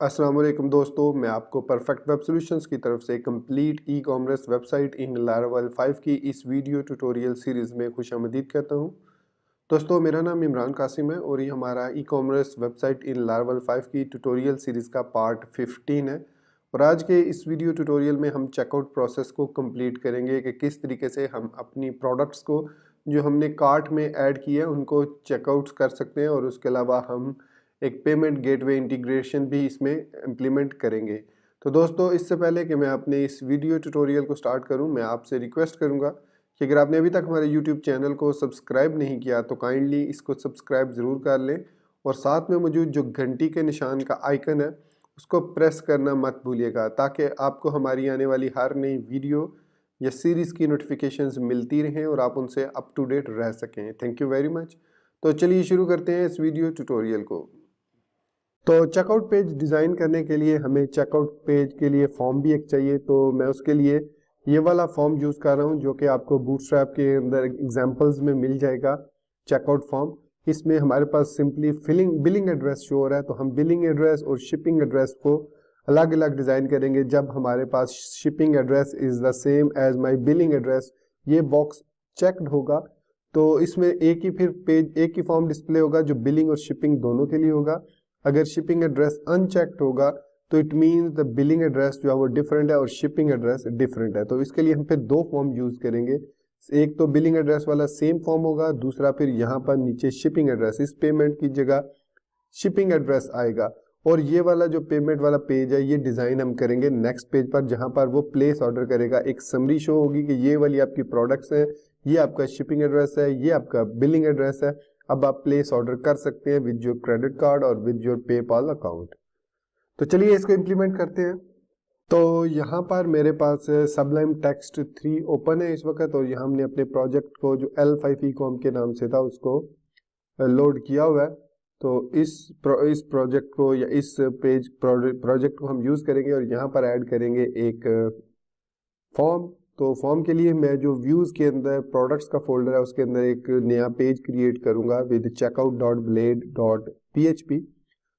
अस्सलाम वालेकुम दोस्तों, मैं आपको परफेक्ट वेब सॉल्यूशंस की तरफ से कंप्लीट ई कॉमर्स वेबसाइट इन लारावेल 5 की इस वीडियो ट्यूटोरियल सीरीज़ में खुशामदीद कहता हूं। दोस्तों, मेरा नाम इमरान कासिम है और ये हमारा ई कॉमर्स वेबसाइट इन लारावेल 5 की ट्यूटोरियल सीरीज़ का पार्ट 15 है। और आज के इस वीडियो ट्यूटोरियल में हम चेकआउट प्रोसेस को कंप्लीट करेंगे कि किस तरीके से हम अपनी प्रोडक्ट्स को जो हमने कार्ट में ऐड किया है उनको चेकआउट कर सकते हैं, और उसके अलावा हम एक पेमेंट गेटवे इंटीग्रेशन भी इसमें इम्प्लीमेंट करेंगे। तो दोस्तों, इससे पहले कि मैं अपने इस वीडियो ट्यूटोरियल को स्टार्ट करूं, मैं आपसे रिक्वेस्ट करूंगा कि अगर आपने अभी तक हमारे यूट्यूब चैनल को सब्सक्राइब नहीं किया तो काइंडली इसको सब्सक्राइब ज़रूर कर लें, और साथ में मौजूद जो घंटी के निशान का आइकन है उसको प्रेस करना मत भूलिएगा, ताकि आपको हमारी आने वाली हर नई वीडियो या सीरीज़ की नोटिफिकेशंस मिलती रहें और आप उनसे अप टू डेट रह सकें। Thank you very much. तो चलिए शुरू करते हैं इस वीडियो ट्यूटोरियल को। तो चेकआउट पेज डिज़ाइन करने के लिए हमें चेकआउट पेज के लिए फॉर्म भी एक चाहिए। तो मैं उसके लिए ये वाला फॉर्म यूज़ कर रहा हूँ जो कि आपको बूटस्ट्रैप के अंदर एग्जांपल्स में मिल जाएगा। चेकआउट फॉर्म, इसमें हमारे पास सिंपली बिलिंग एड्रेस शो हो रहा है, तो हम बिलिंग एड्रेस और शिपिंग एड्रेस को अलग अलग डिज़ाइन करेंगे। जब हमारे पास shipping address is the same as my billing address, ये बॉक्स चेक्ड होगा, तो इसमें एक ही फॉर्म डिस्प्ले होगा जो बिलिंग और शिपिंग दोनों के लिए होगा। अगर शिपिंग एड्रेस अनचेक्ड होगा तो it means the billing address जो है वो डिफरेंट है और शिपिंग एड्रेस डिफरेंट है। तो इसके लिए हम फिर दो फॉर्म यूज करेंगे। एक तो बिलिंग एड्रेस वाला सेम फॉर्म होगा, दूसरा फिर यहाँ पर नीचे शिपिंग एड्रेस, इस पेमेंट की जगह शिपिंग एड्रेस आएगा। और ये वाला जो पेमेंट वाला पेज है ये डिजाइन हम करेंगे नेक्स्ट पेज पर, जहां पर वो प्लेस ऑर्डर करेगा। एक समरी शो होगी कि ये वाली आपकी प्रोडक्ट्स हैं, ये आपका शिपिंग एड्रेस है, ये आपका बिलिंग एड्रेस है। अब आप प्लेस ऑर्डर कर सकते हैं विद योर क्रेडिट कार्ड और विद योर पेपाल अकाउंट। तो चलिए इसको इम्प्लीमेंट करते हैं। तो यहाँ पर मेरे पास सबलाइम टेक्स्ट 3 ओपन है इस वक्त, और यहाँ हमने अपने प्रोजेक्ट को जो L5 ecom के नाम से था उसको लोड किया हुआ है। तो इस प्रोजेक्ट को या इस प्रोजेक्ट को हम यूज़ करेंगे और यहाँ पर ऐड करेंगे एक फॉर्म। तो फॉर्म के लिए मैं जो व्यूज़ के अंदर प्रोडक्ट्स का फोल्डर है उसके अंदर एक नया पेज क्रिएट करूँगा विद checkout.blade.php।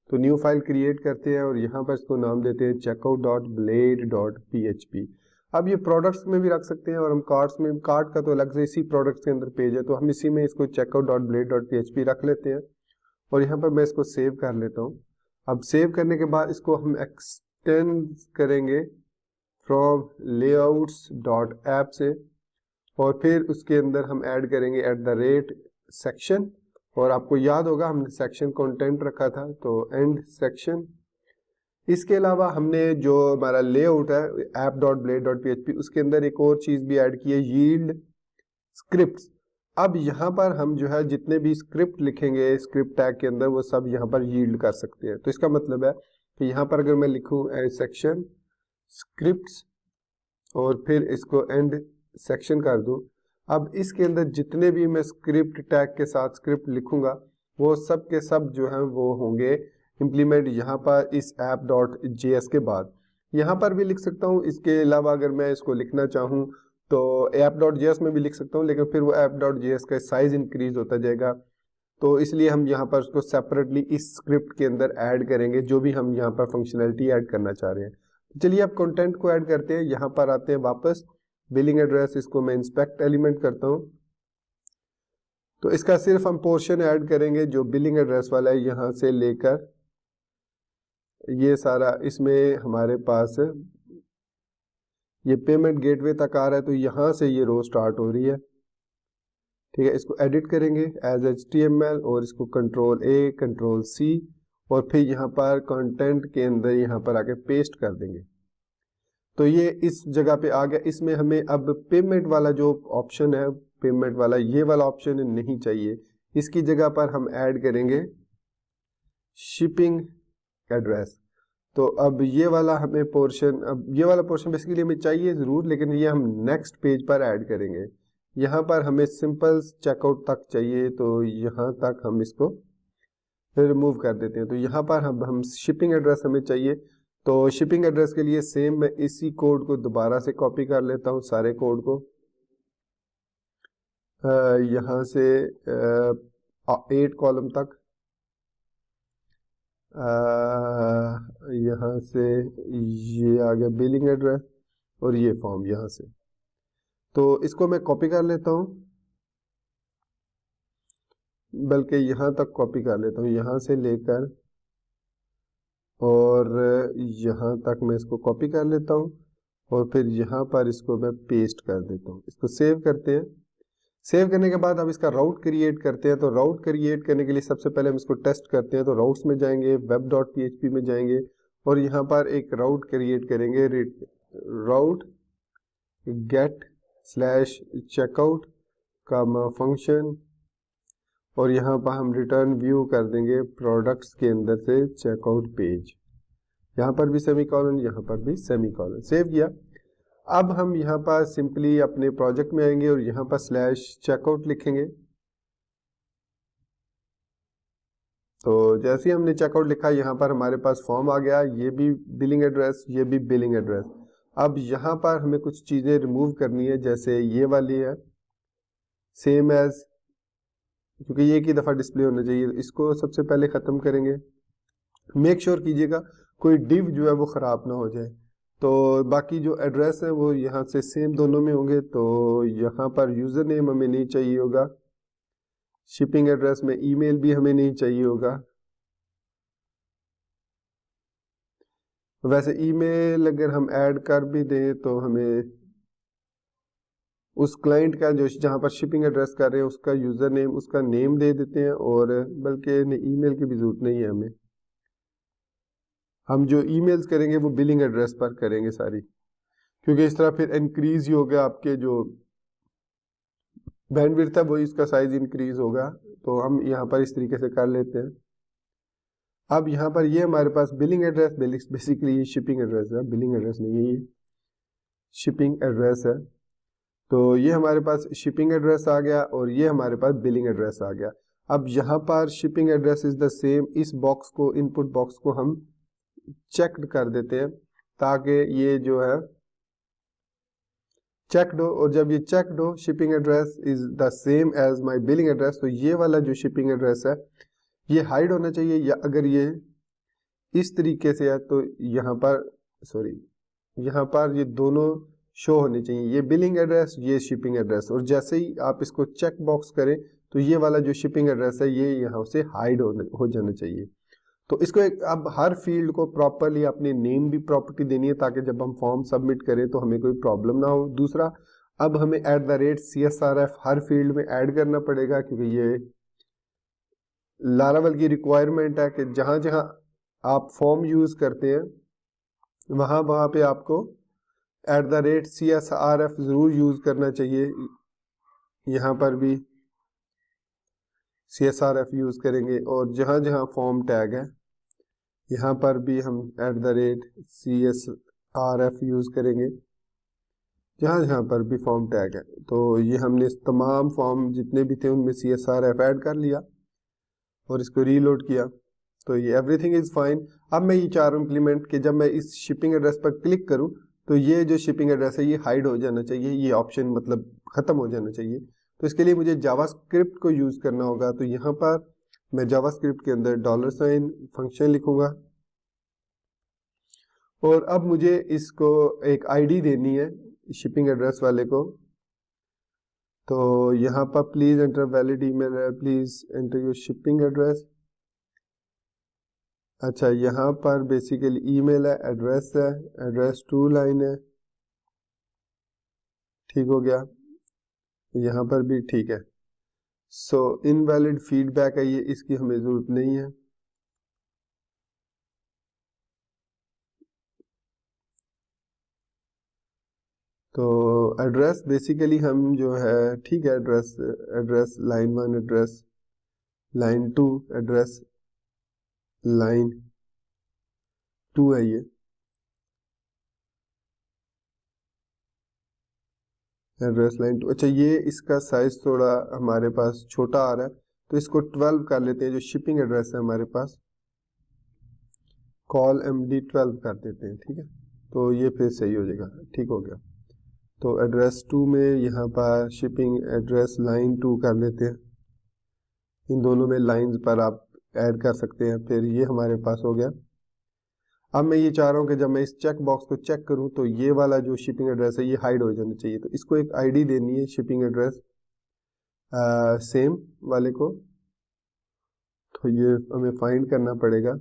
तो न्यू फाइल क्रिएट करते हैं और यहाँ पर इसको नाम देते हैं checkout.blade.php। अब ये प्रोडक्ट्स में भी रख सकते हैं और हम कार्ट्स में, कार्ट का तो अलग से इसी प्रोडक्ट्स के अंदर पेज है, तो हम इसी में इसको checkout.blade.php रख लेते हैं। और यहाँ पर मैं इसको सेव कर लेता हूँ। अब सेव करने के बाद इसको हम एक्सटेंड करेंगे फ्रॉम layouts.app से, और फिर उसके अंदर हम ऐड करेंगे @section। और आपको याद होगा हमने सेक्शन कंटेंट रखा था, तो एंड सेक्शन। इसके अलावा हमने जो हमारा लेआउट है app.blade.php उसके अंदर एक और चीज़ भी ऐड की है, यील्ड स्क्रिप्ट्स। अब यहाँ पर हम जो है जितने भी स्क्रिप्ट लिखेंगे स्क्रिप्ट टैग के अंदर वो सब यहाँ पर यील्ड कर सकते हैं। तो इसका मतलब है कि यहाँ पर अगर मैं लिखूँ सेक्शन स्क्रिप्ट्स और फिर इसको एंड सेक्शन कर दूँ, अब इसके अंदर जितने भी मैं स्क्रिप्ट टैग के साथ स्क्रिप्ट लिखूंगा वो सब के सब जो है वो होंगे इम्प्लीमेंट यहाँ पर इस app.js के बाद। यहाँ पर भी लिख सकता हूँ, इसके अलावा अगर मैं इसको लिखना चाहूँ तो app.js में भी लिख सकता हूँ, लेकिन फिर वो app.js का साइज इंक्रीज होता जाएगा। तो इसलिए हम यहाँ पर उसको सेपरेटली इस स्क्रिप्ट के अंदर ऐड करेंगे जो भी हम यहाँ पर फंक्शनैलिटी ऐड करना चाह रहे हैं। चलिए अब कंटेंट को ऐड करते हैं। यहाँ पर आते हैं वापस बिलिंग एड्रेस, इसको मैं इंस्पेक्ट एलिमेंट करता हूँ। तो इसका सिर्फ हम पोर्शन ऐड करेंगे जो बिलिंग एड्रेस वाला है, यहाँ से लेकर ये सारा इसमें हमारे पास ये पेमेंट गेटवे तक आ रहा है, तो यहाँ से ये रो स्टार्ट हो रही है। ठीक है, इसको एडिट करेंगे एज HTML और इसको Ctrl+A Ctrl+C और फिर यहाँ पर कंटेंट के अंदर यहाँ पर आके पेस्ट कर देंगे। तो ये इस जगह पे आ गया। इसमें हमें अब पेमेंट वाला जो ऑप्शन है, पेमेंट वाला ये वाला ऑप्शन नहीं चाहिए, इसकी जगह पर हम ऐड करेंगे शिपिंग एड्रेस। तो अब ये वाला हमें पोर्शन, अब ये वाला पोर्शन बेसिकली हमें चाहिए ज़रूर, लेकिन ये हम नेक्स्ट पेज पर ऐड करेंगे। यहाँ पर हमें सिंपल चेकआउट तक चाहिए, तो यहाँ तक हम इसको रिमूव कर देते हैं। तो यहाँ पर हम शिपिंग एड्रेस हमें चाहिए, तो शिपिंग एड्रेस के लिए सेम मैं इसी कोड को दोबारा से कॉपी कर लेता हूँ, सारे कोड को यहाँ से 8 कॉलम तक। यहाँ से ये आ गया बिलिंग एड्रेस और ये फॉर्म यहाँ से। तो इसको मैं कॉपी कर लेता हूँ, बल्कि यहाँ तक कॉपी कर लेता हूँ, यहाँ से लेकर और यहाँ तक मैं इसको कॉपी कर लेता हूँ और फिर यहाँ पर इसको मैं पेस्ट कर देता हूँ। इसको सेव करते हैं। सेव करने के बाद अब इसका राउट क्रिएट करते हैं। तो राउट क्रिएट करने के लिए सबसे पहले हम इसको टेस्ट करते हैं। तो राउट्स में जाएंगे, web.php में जाएंगे और यहाँ पर एक राउट क्रिएट करेंगे, राउट गेट स्लैश चेकआउट का फंक्शन, और यहाँ पर हम रिटर्न व्यू कर देंगे प्रोडक्ट्स के अंदर से चेकआउट पेज। यहाँ पर भी सेमीकोलन, यहाँ पर भी सेमीकोलन। सेव किया। अब हम यहाँ पर सिंपली अपने प्रोजेक्ट में आएंगे और यहाँ पर स्लैश चेकआउट लिखेंगे। तो जैसे ही हमने चेकआउट लिखा, यहाँ पर हमारे पास फॉर्म आ गया, ये भी बिलिंग एड्रेस, ये भी बिलिंग एड्रेस। अब यहाँ पर हमें कुछ चीज़ें रिमूव करनी है, जैसे ये वाली है सेम एज, क्योंकि ये एक ही दफ़ा डिस्प्ले होना चाहिए। इसको सबसे पहले ख़त्म करेंगे। मेक श्योर कीजिएगा कोई डिव जो है वो ख़राब ना हो जाए। तो बाकी जो एड्रेस है वो यहाँ से सेम दोनों में होंगे। तो यहाँ पर यूज़र नेम हमें नहीं चाहिए होगा, शिपिंग एड्रेस में ईमेल भी हमें नहीं चाहिए होगा। वैसे ईमेल अगर हम ऐड कर भी दें तो हमें उस क्लाइंट का जो जहाँ पर शिपिंग एड्रेस कर रहे हैं उसका यूज़र नेम, उसका नेम दे देते हैं, और बल्कि ईमेल की भी ज़रूरत नहीं है हमें। हम जो ईमेल्स करेंगे वो बिलिंग एड्रेस पर करेंगे सारी, क्योंकि इस तरह फिर इंक्रीज ही हो गया आपके जो बैंडविड्थ है वो, इसका साइज इंक्रीज होगा। तो हम यहाँ पर इस तरीके से कर लेते हैं। अब यहाँ पर ये हमारे पास बिलिंग एड्रेस, बेसिकली ये शिपिंग एड्रेस है, बिलिंग एड्रेस नहीं है, ये शिपिंग एड्रेस है। तो ये हमारे पास शिपिंग एड्रेस आ गया और ये हमारे पास बिलिंग एड्रेस आ गया। अब यहाँ पर shipping address is the same, इस बॉक्स को, इनपुट बॉक्स को हम चेक्ड कर देते हैं ताकि ये जो है चेक्ड हो। और जब ये चेक्ड हो, shipping address is the same as my billing address, तो ये वाला जो शिपिंग एड्रेस है ये हाइड होना चाहिए, या अगर ये इस तरीके से है तो यहाँ पर यहाँ पर ये दोनों शो होने चाहिए, ये बिलिंग एड्रेस, ये शिपिंग एड्रेस। और जैसे ही आप इसको चेक बॉक्स करें तो ये वाला जो शिपिंग एड्रेस है ये यहाँ से हाइड हो जाना चाहिए। तो इसको अब हर फील्ड को प्रॉपरली अपने नेम भी प्रॉपर्टी देनी है ताकि जब हम फॉर्म सबमिट करें तो हमें कोई प्रॉब्लम ना हो। दूसरा, अब हमें @CSRF हर फील्ड में ऐड करना पड़ेगा, क्योंकि ये लारावल की रिक्वायरमेंट है कि जहाँ जहाँ आप फॉर्म यूज़ करते हैं वहाँ पे आपको @CSRF ज़रूर यूज़ करना चाहिए। यहाँ पर भी CSRF यूज़ करेंगे, और जहाँ जहाँ फॉर्म टैग है यहाँ पर भी हम @CSRF यूज़ करेंगे, जहाँ जहाँ पर भी फॉर्म टैग है। तो ये हमने तमाम फॉर्म जितने भी थे उनमें CSRF ऐड कर लिया और इसको रीलोड किया। तो ये एवरीथिंग इज़ फाइन। अब मैं ये चाह रहा हूँ इम्प्लीमेंट कि जब मैं इस शिपिंग एड्रेस पर क्लिक करूँ तो ये जो शिपिंग एड्रेस है ये हाइड हो जाना चाहिए, ये ऑप्शन मतलब ख़त्म हो जाना चाहिए। तो इसके लिए मुझे जावास्क्रिप्ट को यूज़ करना होगा। तो यहाँ पर मैं जावास्क्रिप्ट के अंदर $, फंक्शन लिखूँगा, और अब मुझे इसको एक आईडी देनी है शिपिंग एड्रेस वाले को। तो यहाँ पर प्लीज़ एंटर वैलिड ईमेल है, please enter your shipping address. अच्छा, यहाँ पर बेसिकली ईमेल है, एड्रेस है, एड्रेस 2 लाइन है, ठीक हो गया। यहाँ पर भी ठीक है। सो इनवैलिड फीडबैक है ये, इसकी हमें ज़रूरत नहीं है। तो एड्रेस बेसिकली हम जो है ठीक है, address line 1, address line 2, address line 2 है ये, एड्रेस लाइन 2। अच्छा, ये इसका साइज थोड़ा हमारे पास छोटा आ रहा है, तो इसको 12 कर लेते हैं। जो शिपिंग एड्रेस है हमारे पास, कॉल MD12 कर देते हैं, ठीक है। तो ये फिर सही हो जाएगा, ठीक हो गया। तो एड्रेस 2 में यहाँ पर शिपिंग एड्रेस लाइन 2 कर लेते हैं। इन दोनों में लाइंस पर आप ऐड कर सकते हैं। फिर ये हमारे पास हो गया। अब मैं ये चाह रहा हूँ कि जब मैं इस चेक बॉक्स को चेक करूँ तो ये वाला जो शिपिंग एड्रेस है ये हाइड हो जाना चाहिए। तो इसको एक आईडी देनी है शिपिंग एड्रेस सेम वाले को। तो ये हमें फाइंड करना पड़ेगा।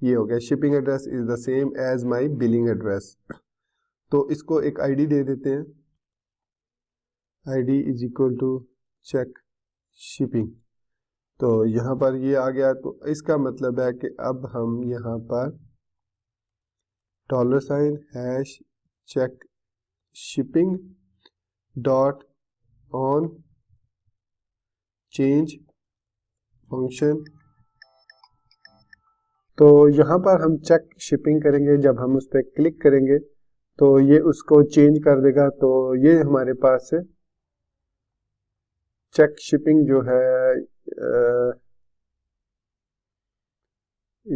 ये हो गया, shipping address is the same as my billing address. तो इसको एक आईडी दे देते हैं, ID is equal to check shipping. तो यहाँ पर ये आ गया। तो इसका मतलब है कि अब हम यहाँ पर $# check shipping dot on change function. तो यहाँ पर हम चेक शिपिंग करेंगे, जब हम उस पर क्लिक करेंगे तो ये उसको चेंज कर देगा। तो ये हमारे पास चेक शिपिंग जो है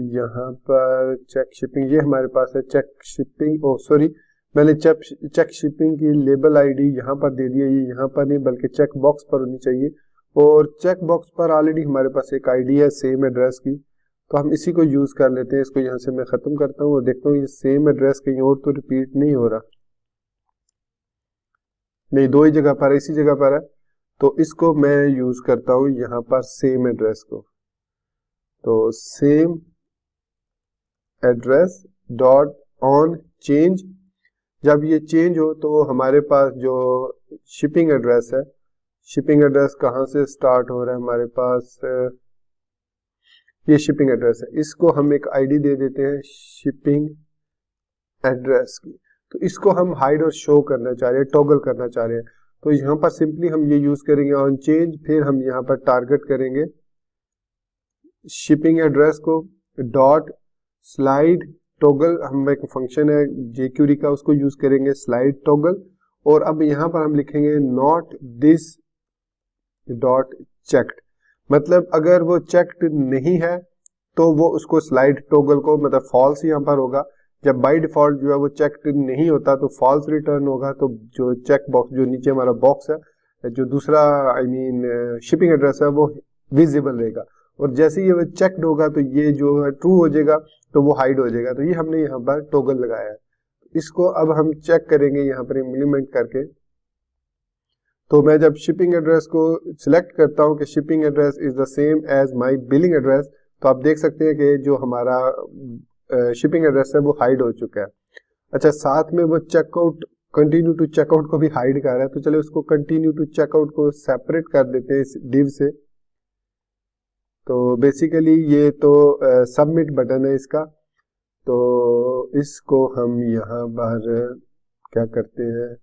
यहाँ पर चेक शिपिंग, ये हमारे पास है चेक शिपिंग। ओ सॉरी, मैंने चेक शिपिंग की लेबल आईडी यहाँ पर दे दी है। ये यहाँ पर नहीं बल्कि चेक बॉक्स पर होनी चाहिए। और चेक बॉक्स पर ऑलरेडी हमारे पास एक आईडी है सेम एड्रेस की, तो हम इसी को यूज कर लेते हैं। इसको यहाँ से मैं खत्म करता हूँ और देखता हूँ ये सेम एड्रेस कहीं और तो रिपीट नहीं हो रहा। नहीं, दो ही जगह पर, इसी जगह पर है। तो इसको मैं यूज करता हूँ यहाँ पर सेम एड्रेस को। तो same address dot on change. जब ये चेंज हो तो हमारे पास जो शिपिंग एड्रेस है, शिपिंग एड्रेस कहाँ से स्टार्ट हो रहा है हमारे पास, ये शिपिंग एड्रेस है। इसको हम एक आईडी दे देते हैं शिपिंग एड्रेस की। तो इसको हम हाइड और शो करना चाह रहे हैं, टॉगल करना चाह रहे हैं। तो यहाँ पर सिंपली हम ये यूज करेंगे ऑन चेंज, फिर हम यहाँ पर टारगेट करेंगे shipping address co dot slide toggle. हम एक फंक्शन है jQuery का, उसको यूज करेंगे स्लाइड टॉगल। और अब यहाँ पर हम लिखेंगे नॉट दिस डॉट चेक्ड, मतलब अगर वो चेक्ड नहीं है तो वो उसको स्लाइड टॉगल को मतलब फॉल्स यहाँ पर होगा। जब बाय डिफॉल्ट जो है वो चेक्ड नहीं होता तो फॉल्स रिटर्न होगा। तो जो चेक बॉक्स जो नीचे हमारा बॉक्स है, जो दूसरा शिपिंग एड्रेस है, वो विजिबल रहेगा। और जैसे ही ये चेक्ड होगा तो ये जो है ट्रू हो जाएगा, तो वो हाइड हो जाएगा। तो ये हमने यहाँ पर टॉगल लगाया है। इसको अब हम चेक करेंगे यहाँ पर इम्प्लीमेंट करके। तो मैं जब शिपिंग एड्रेस को सिलेक्ट करता हूँ कि shipping address is the same as my billing address, तो आप देख सकते हैं कि जो हमारा शिपिंग एड्रेस है वो हाइड हो चुका है। अच्छा, साथ में वो चेकआउट कंटिन्यू टू चेकआउट को भी हाइड कर रहा है। तो चलिए उसको कंटिन्यू टू चेकआउट को सेपरेट कर देते हैं इस डिव से। तो बेसिकली ये तो सबमिट बटन है इसका। तो इसको हम यहाँ पर क्या करते हैं,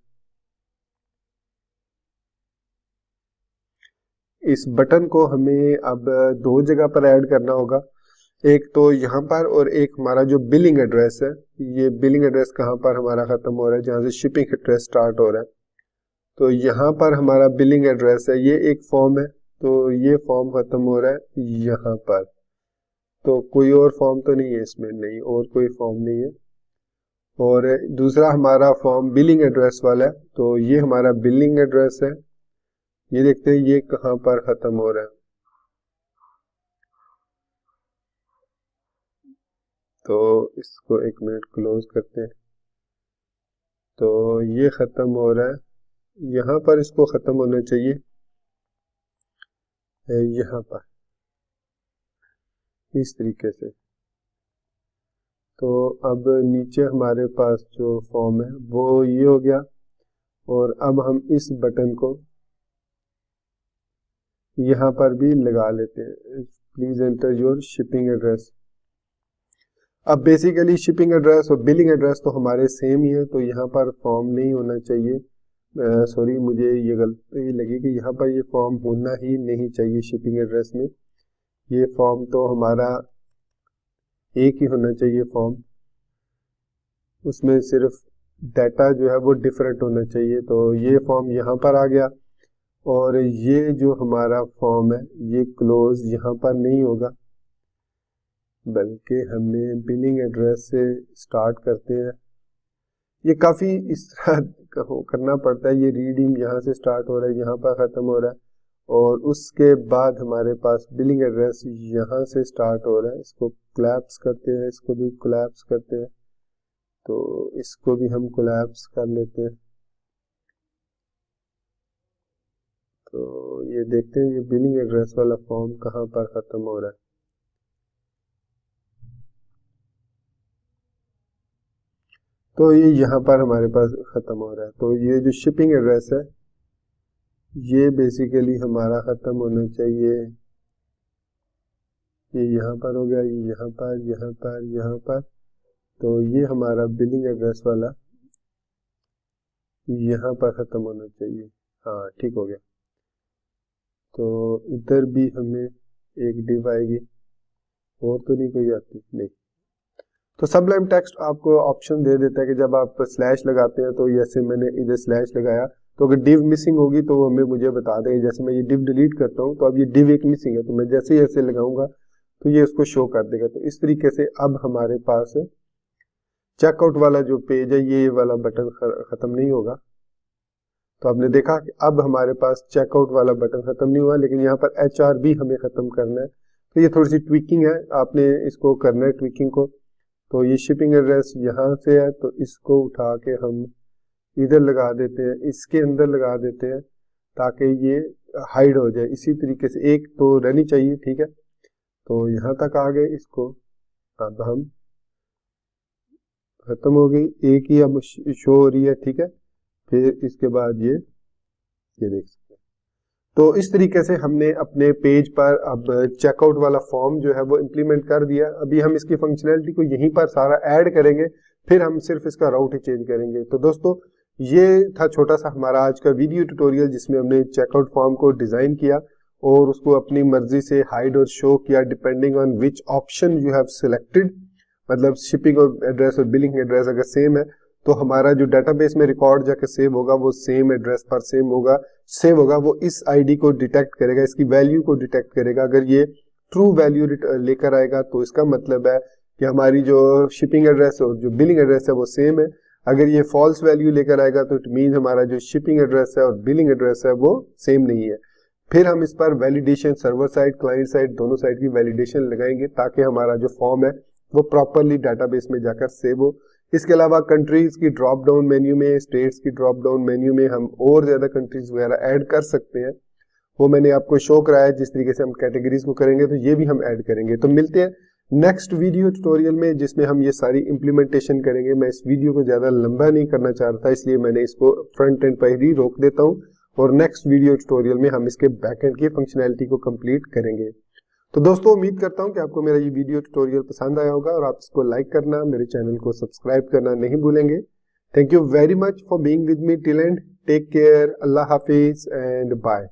इस बटन को हमें अब दो जगह पर ऐड करना होगा। एक तो यहाँ पर और एक हमारा जो बिलिंग एड्रेस है। ये बिलिंग एड्रेस कहाँ पर हमारा खत्म हो रहा है, जहाँ से शिपिंग एड्रेस स्टार्ट हो रहा है। तो यहाँ पर हमारा बिलिंग एड्रेस है, ये एक फॉर्म है। तो ये फॉर्म खत्म हो रहा है यहाँ पर। तो कोई और फॉर्म तो नहीं है इसमें, नहीं और कोई फॉर्म नहीं है। और दूसरा हमारा फॉर्म बिलिंग एड्रेस वाला है। तो ये हमारा बिलिंग एड्रेस है। ये देखते हैं ये कहाँ पर खत्म हो रहा है। तो इसको एक मिनट क्लोज करते हैं। तो ये खत्म हो रहा है यहाँ पर, इसको खत्म होना चाहिए यहाँ पर इस तरीके से। तो अब नीचे हमारे पास जो फॉर्म है वो ये हो गया। और अब हम इस बटन को यहाँ पर भी लगा लेते हैं, please enter your shipping address. अब बेसिकली शिपिंग एड्रेस और बिलिंग एड्रेस तो हमारे सेम ही है, तो यहाँ पर फॉर्म नहीं होना चाहिए। सॉरी, मुझे ये गलती लगी कि यहाँ पर ये फॉर्म होना ही नहीं चाहिए शिपिंग एड्रेस में। ये फॉर्म तो हमारा एक ही होना चाहिए फॉर्म, उसमें सिर्फ डाटा जो है वो डिफरेंट होना चाहिए। तो ये फॉर्म यहाँ पर आ गया। और ये जो हमारा फॉर्म है ये क्लोज यहाँ पर नहीं होगा, बल्कि हमें बिलिंग एड्रेस से स्टार्ट करते हैं। ये काफ़ी इस तरह करना पड़ता है। ये रीडिंग यहाँ से स्टार्ट हो रहा है, यहाँ पर ख़त्म हो रहा है। और उसके बाद हमारे पास बिलिंग एड्रेस यहाँ से स्टार्ट हो रहा है। इसको कोलैप्स करते हैं, इसको भी कोलैप्स करते हैं, तो इसको भी हम कोलैप्स कर लेते हैं। तो ये देखते हैं ये बिलिंग एड्रेस वाला फॉर्म कहाँ पर ख़त्म हो रहा है। तो ये यहाँ पर हमारे पास ख़त्म हो रहा है। तो ये जो शिपिंग एड्रेस है ये बेसिकली हमारा ख़त्म होना चाहिए। ये यहाँ पर हो गया, ये यहाँ पर, यहाँ पर, यहाँ पर। तो ये हमारा बिलिंग एड्रेस वाला यहाँ पर ख़त्म होना चाहिए। हाँ, ठीक हो गया। तो इधर भी हमें एक डिव आएगी, और तो नहीं कोई आती, नहीं। तो सबलाइम टेक्स्ट आपको ऑप्शन दे देता है कि जब आप स्लैश लगाते हैं, तो जैसे मैंने इधर स्लैश लगाया, तो अगर डिव मिसिंग होगी तो हमें मुझे बता देगा। जैसे मैं ये डिव डिलीट करता हूँ, तो अब ये डिव एक मिसिंग है, तो मैं जैसे ही ऐसे लगाऊंगा तो ये उसको शो कर देगा। तो इस तरीके से अब हमारे पास चेकआउट वाला जो पेज है, ये वाला बटन खत्म नहीं होगा। तो आपने देखा कि अब हमारे पास चेकआउट वाला बटन खत्म नहीं हुआ, लेकिन यहाँ पर HR भी हमें खत्म करना है। तो ये थोड़ी सी ट्विकिंग है, आपने इसको करना है ट्विकिंग को। तो ये शिपिंग एड्रेस यहाँ से है, तो इसको उठा के हम इधर लगा देते हैं, इसके अंदर लगा देते हैं, ताकि ये हाइड हो जाए। इसी तरीके से एक तो रहनी चाहिए, ठीक है। तो यहाँ तक आ गए, इसको अब हम खत्म हो गई, एक ही अब शो हो रही है, ठीक है। फिर इसके बाद ये देख सकते हैं। तो इस तरीके से हमने अपने पेज पर अब चेकआउट वाला फॉर्म जो है वो इम्प्लीमेंट कर दिया। अभी हम इसकी फंक्शनैलिटी को यहीं पर सारा ऐड करेंगे, फिर हम सिर्फ इसका राउट ही चेंज करेंगे। तो दोस्तों, ये था छोटा सा हमारा आज का वीडियो ट्यूटोरियल, जिसमें हमने चेकआउट फॉर्म को डिजाइन किया और उसको अपनी मर्जी से हाइड और शो किया, depending on which option you have selected. मतलब शिपिंग एड्रेस और बिलिंग एड्रेस अगर सेम है, तो हमारा जो डेटाबेस में रिकॉर्ड जाके सेव होगा वो सेम एड्रेस पर सेव होगा। वो इस आईडी को डिटेक्ट करेगा, इसकी वैल्यू को डिटेक्ट करेगा। अगर ये ट्रू वैल्यू लेकर आएगा, तो इसका मतलब है कि हमारी जो शिपिंग एड्रेस और जो बिलिंग एड्रेस है वो सेम है। अगर ये फॉल्स वैल्यू लेकर आएगा, तो इट मीन हमारा जो शिपिंग एड्रेस है और बिलिंग एड्रेस है वो सेम नहीं है। फिर हम इस पर validation, server side, client side, दोनों साइड की वैलिडेशन लगाएंगे, ताकि हमारा जो फॉर्म है वो प्रॉपरली डाटाबेस में जाकर सेव हो। इसके अलावा कंट्रीज की ड्रॉप डाउन मेन्यू में, स्टेट्स की ड्रॉप डाउन मेन्यू में हम और ज्यादा कंट्रीज वगैरह ऐड कर सकते हैं। वो मैंने आपको शो कराया, जिस तरीके से हम कैटेगरीज को करेंगे, तो ये भी हम ऐड करेंगे। तो मिलते हैं नेक्स्ट वीडियो ट्यूटोरियल में, जिसमें हम ये सारी इंप्लीमेंटेशन करेंगे। मैं इस वीडियो को ज्यादा लंबा नहीं करना चाह रहा था, इसलिए मैंने इसको फ्रंट एंड पर ही रोक देता हूँ, और नेक्स्ट वीडियो ट्यूटोरियल में हम इसके बैक एंड की फंक्शनैलिटी को कंप्लीट करेंगे। तो दोस्तों, उम्मीद करता हूं कि आपको मेरा ये वीडियो ट्यूटोरियल पसंद आया होगा, और आप इसको लाइक करना, मेरे चैनल को सब्सक्राइब करना नहीं भूलेंगे। Thank you very much for being with me till end. Take care, अल्लाह हाफिज एंड बाय।